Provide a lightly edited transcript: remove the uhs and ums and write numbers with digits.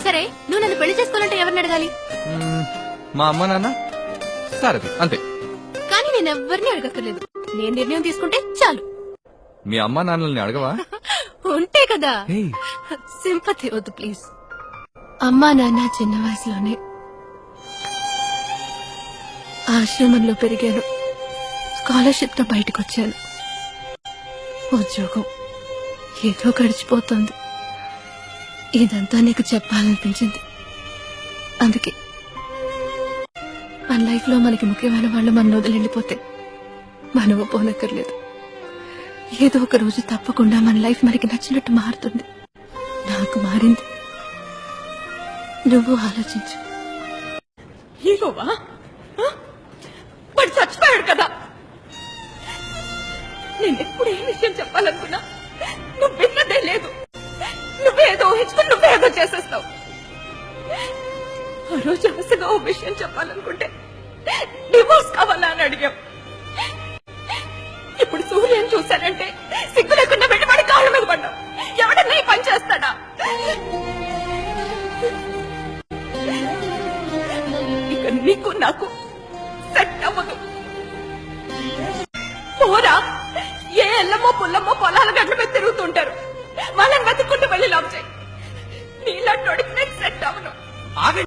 సరే నువ్వు నన్ను పెళ్లి చేసుకోవాలంటే ఎవరిని అడగాలి? మా అమ్మ నాన్న సారథి అంతే. కానీ నేను ఎవరిని అడగక్కర్లేదు, నేను నిర్ణయం తీసుకుంటే చాలు. మీ అమ్మ నాన్నల్ని అడగవా? ఉంటే కదా. సింపతి వద్దు ప్లీజ్. అమ్మా నాన్న చిన్న వయసులోనే ఆశ్రమంలో పెరిగాను. స్కాలర్షిప్ తో బయటకు వచ్చాను. ఉద్యోగం ఏదో గడిచిపోతుంది. ఇదంతా నీకు చెప్పాలనిపించింది. అందుకే మన లైఫ్ లో మనకి ముఖ్యమైన వాళ్ళు మన వదిలి వెళ్ళిపోతే మనము పోనక్కర్లేదు. ఏదో ఒక రోజు తప్పకుండా మన లైఫ్ మనకి నచ్చినట్టు మారుతుంది. నాకు మారింది. నువ్వు ఆలోచించు. హీరోవా? వాడు చచ్చిపోయాడు కదా. నేనెప్పుడు ఏ విషయం చెప్పాలనుకున్నా నువ్వు విన్నదే లేదు. నువ్వేదో ఊహించుకుని నువ్వేదో చేసేస్తావు. ఆ రోజు ఆశగా ఓ విషయం చెప్పాలనుకుంటే డివోర్స్ కావాలా అని అడిగాం. ఇప్పుడు సూర్యని చూశానంటే సిగ్గు లేకుండా పెట్టి వాడి కాళ్ళ మీద పడ్డావు. ఎవడన్నా ఈ పని చేస్తాడా? ఇక నీకు నాకు సెట్ అవ్వదు. పోరా, ఏ ఎల్లమ్మో పుల్లమ్మో పొలాల గడ్ల మీద తిరుగుతుంటారు. వాళ్ళని వెతుక్కుంటూ వెళ్ళి లవ్ చేయి. నీలాంటి సెట్ అవ్వను.